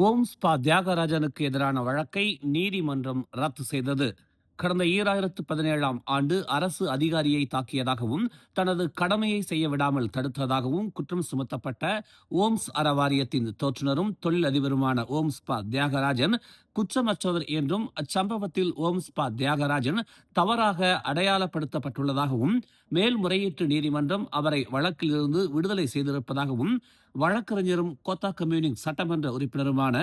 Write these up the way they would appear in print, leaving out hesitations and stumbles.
Ohms தியாகராஜனுக்கு எதிரான வழக்கை நீதிமன்றம் ரத்து செய்தது. கடந்த 2017ஆம் ஆண்டு அரசு அதிகாரியை தாக்கியதாகவும் தனது கடமையை செய்ய விடாமல் தடுத்ததாகவும் குற்றம் சுமத்தப்பட்ட ஓம்ஸ் அறவாரியத்தின் தோற்றுநரும் தொழிலதிபருமான ஓம்ஸ் தியாகராஜன் குற்றமற்றவர் என்றும் அச்சம்பவத்தில் ஓம்ஸ் தியாகராஜன் தவறாக அடையாளப்படுத்தப்பட்டுள்ளதாகவும் மேல்முறையீட்டு நீதிமன்றம் அவரை வழக்கிலிருந்து விடுதலை செய்திருப்பதாகவும் வழக்கறிஞரும் கோத்தா கம்யூனிங் சட்டமன்ற உறுப்பினருமான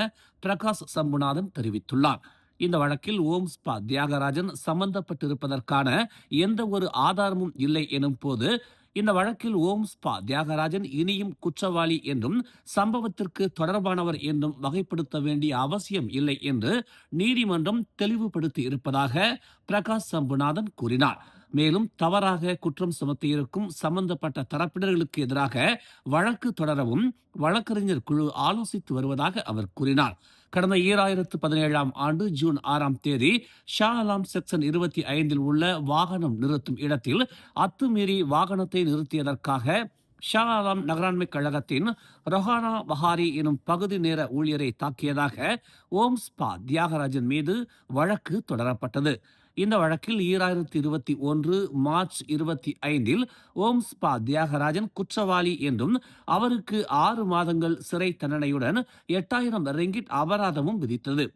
பிரகாஷ் சம்புநாதன் தெரிவித்துள்ளார். இந்த வழக்கில் ஓம்ஸ் தியாகராஜன் சம்பந்தப்பட்டிருப்பதற்கான எந்த ஒரு ஆதாரமும் இல்லை எனும் போது இந்த வழக்கில் ஓம்ஸ் தியாகராஜன் இனியும் குற்றவாளி என்றும் சம்பவத்திற்கு தொடர்பானவர் என்றும் வகைப்படுத்த வேண்டிய அவசியம் இல்லை என்று நீதிமன்றம் தெளிவுபடுத்தி இருப்பதாக பிரகாஷ் சம்புநாதன் கூறினார். மேலும் தவறாக குற்றம் சுமத்தியிருக்கும் சம்பந்தப்பட்ட தரப்பினர்களுக்கு எதிராக வழக்கு தொடரவும் வழக்கறிஞர் குழு ஆலோசித்து வருவதாக அவர் கூறினார். கடந்த 2017ஆம் ஆண்டு ஜூன் 6ஆம் தேதி ஷா அலாம் செக்ஷன் 25 உள்ள வாகனம் நிறுத்தும் இடத்தில் அத்துமீறி வாகனத்தை நிறுத்தியதற்காக ஷா அலாம் நகராண்மை கழகத்தின் ரொஹானா பஹாரி எனும் பகுதி நேர ஊழியரை தாக்கியதாக ஓம்ஸ் தியாகராஜன் மீது வழக்கு தொடரப்பட்டது. இந்த வழக்கில் 2021 மார்ச் 25இல் ஓம்ஸ் தியாகராஜன் குற்றவாளி என்றும் அவருக்கு 6 மாதங்கள் சிறை தண்டனையுடன் 8000 ரிங்கிட் அபராதமும் விதித்தது.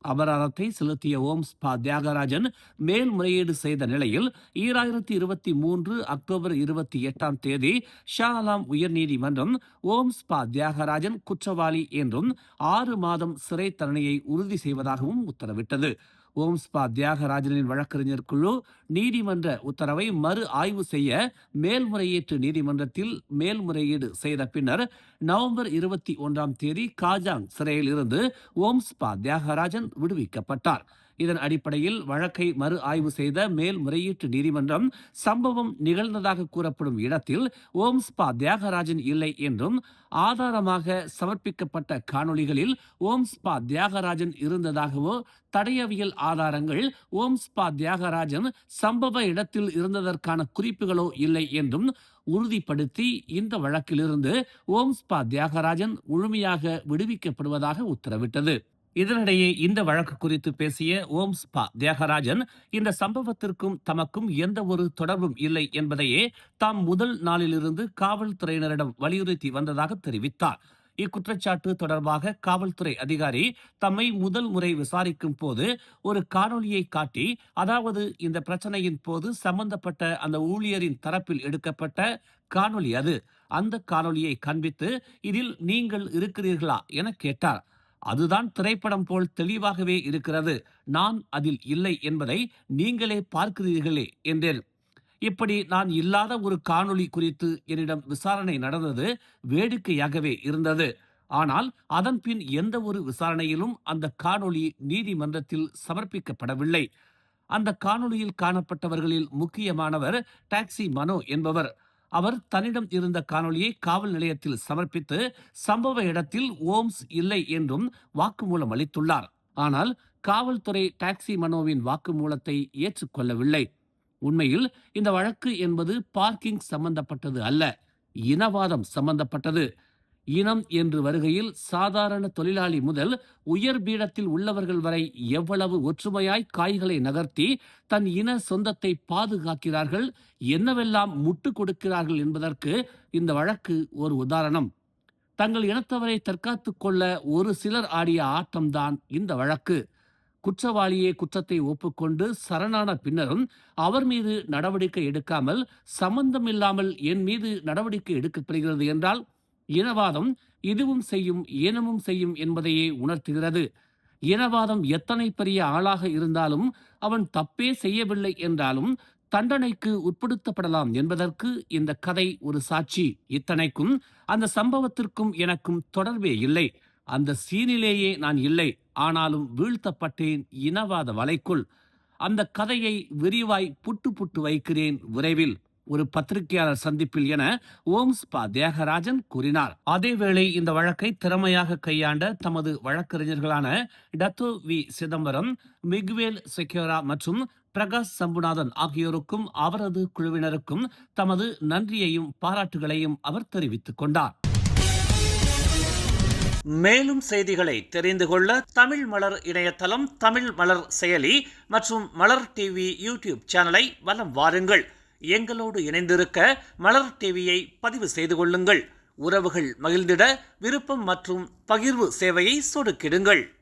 அபராதத்தை செலுத்திய ஓம்ஸ் தியாகராஜன் மேல்முறையீடு செய்த நிலையில் 2023 அக்டோபர் 28ஆம் தேதி ஷா அலாம் உயர்நீதிமன்றம் ஓம்ஸ் தியாகராஜன் குற்றவாளி என்றும் 6 மாதம் சிறை தண்டனையை உறுதி செய்வதாகவும் உத்தரவிட்டது. ஓம்ஸ் தியாகராஜனின் வழக்கறிஞர் குழு நீதிமன்ற உத்தரவை மறு ஆய்வு செய்ய மேல்முறையீட்டு நீதிமன்றத்தில் மேல்முறையீடு செய்த பின்னர் நவம்பர் 21ஆம் தேதி காஜாங் சிறையில் இருந்து ஓம்ஸ் தியாகராஜன் விடுவிக்கப்பட்டார். இதன் அடிப்படையில் வழக்கை மறு ஆய்வு செய்த மேல்முறையீட்டு நீதிமன்றம் சம்பவம் நிகழ்ந்ததாக கூறப்படும் இடத்தில் ஓம்ஸ் தியாகராஜன் இல்லை என்றும் ஆதாரமாக சமர்ப்பிக்கப்பட்ட காணொளிகளில் ஓம்ஸ் தியாகராஜன் இருந்ததாகவோ தடயவியல் ஆதாரங்கள் ஓம்ஸ் தியாகராஜன் சம்பவ இடத்தில் இருந்ததற்கான குறிப்புகளோ இல்லை என்றும் உறுதிப்படுத்தி இந்த வழக்கிலிருந்து ஓம்ஸ் தியாகராஜன் முழுமையாக விடுவிக்கப்படுவதாக உத்தரவிட்டது. இதனிடையே இந்த வழக்கு குறித்து பேசிய ஓம்ஸ் தியாகராஜன் இந்த சம்பவத்திற்கும் தமக்கும் எந்த ஒரு தொடர்பும் இல்லை என்பதையே தாம் முதல் நாளிலிருந்து காவல்துறையினரிடம் வலியுறுத்தி வந்ததாக தெரிவித்தார். இக்குற்றச்சாட்டு தொடர்பாக காவல்துறை அதிகாரி தம்மை முதல் முறை விசாரிக்கும் போது ஒரு காணொலியை காட்டி, அதாவது இந்த பிரச்சனையின் போது சம்பந்தப்பட்ட அந்த ஊழியரின் தரப்பில் எடுக்கப்பட்ட காணொலி அது, அந்த காணொலியை காண்பித்து இதில் நீங்கள் இருக்கிறீர்களா என கேட்டார். அதுதான் திரைப்படம் போல் தெளிவாகவே இருக்கிறது, நான் அதில் இல்லை என்பதை நீங்களே பார்க்கிறீர்களே என்றேன். இப்படி நான் இல்லாத ஒரு காணொளி குறித்து என்னிடம் விசாரணை நடந்தது வேடிக்கையாகவே இருந்தது. ஆனால் அதன் பின் எந்த ஒரு விசாரணையிலும் அந்த காணொளி நீதிமன்றத்தில் சமர்ப்பிக்கப்படவில்லை. அந்த காணொளியில் காணப்பட்டவர்களில் முக்கியமானவர் டாக்ஸி மனோ என்பவர். அவர் தன்னிடம் இருந்த காணொளியை காவல் நிலையத்தில் சமர்ப்பித்து சம்பவ இடத்தில் ஓம்ஸ் இல்லை என்றும் வாக்குமூலம் அளித்துள்ளார். ஆனால் காவல்துறை டாக்ஸி மனோவின் வாக்குமூலத்தை ஏற்றுக்கொள்ளவில்லை. உண்மையில் இந்த வழக்கு என்பது பார்க்கிங் சம்பந்தப்பட்டது அல்ல, இனவாதம் சம்பந்தப்பட்டது. இனம் என்று வருகையில் சாதாரண தொழிலாளி முதல் உயர் பீடத்தில் உள்ளவர்கள் வரை எவ்வளவு ஒற்றுமையாய் காய்களை நகர்த்தி தன் இன சொந்தத்தை பாதுகாக்கிறார்கள், என்னவெல்லாம் முட்டு கொடுக்கிறார்கள் என்பதற்கு இந்த வழக்கு ஒரு உதாரணம். தங்கள் இனத்தவரை தற்காத்துக் கொள்ள ஒரு சிலர் ஆடிய ஆட்டம்தான் இந்த வழக்கு. குற்றவாளியே குற்றத்தை ஒப்புக்கொண்டு சரணான பின்னரும் அவர் மீது நடவடிக்கை எடுக்காமல் சம்பந்தமில்லாமல் என் மீது நடவடிக்கை எடுக்கப்படுகிறது என்றால் இனவாதம் இதுவும் செய்யும் ஏனமும் செய்யும் என்பதையே உணர்த்துகிறது. இனவாதம் எத்தனை பெரிய ஆளாக இருந்தாலும் அவன் தப்பே செய்யவில்லை என்றாலும் தண்டனைக்கு உட்படுத்தப்படலாம் என்பதற்கு இந்த கதை ஒரு சாட்சி. இத்தனைக்கும் அந்த சம்பவத்திற்கும் எனக்கும் தொடர்பே இல்லை. அந்த சீனிலேயே நான் இல்லை, ஆனாலும் வீழ்த்தப்பட்டேன் இனவாத வலைக்குள். அந்த கதையை விரிவாய் புட்டு புட்டு வைக்கிறேன் விரைவில், ஒரு பத்திரிகையாளர் சந்திப்பில் என ஓம்ஸ் தியாகராஜன் கூறினார். அதேவேளை இந்த வழக்கை திறமையாக கையாண்ட தமது வழக்கறிஞர்களான டத்தோ வி சிதம்பரம், மிகுவேல் செக்யோரா மற்றும் பிரகாஷ் சம்புநாதன் ஆகியோருக்கும் அவரது குழுவினருக்கும் தமது நன்றியையும் பாராட்டுகளையும் அவர் தெரிவித்துக் கொண்டார். மேலும் செய்திகளை தெரிந்து கொள்ள தமிழ் மலர் இணையதளம், தமிழ் மலர் செயலி மற்றும் மலர் டிவி யூடியூப் சேனலை வலம் வாருங்கள். எங்களோடு இணைந்திருக்க மலர் டிவியை பதிவு செய்து கொள்ளுங்கள். உறவுகள் மகிழ்ந்திட விருப்பம் மற்றும் பகிர்வு சேவையை சொடுக்கிடுங்கள்.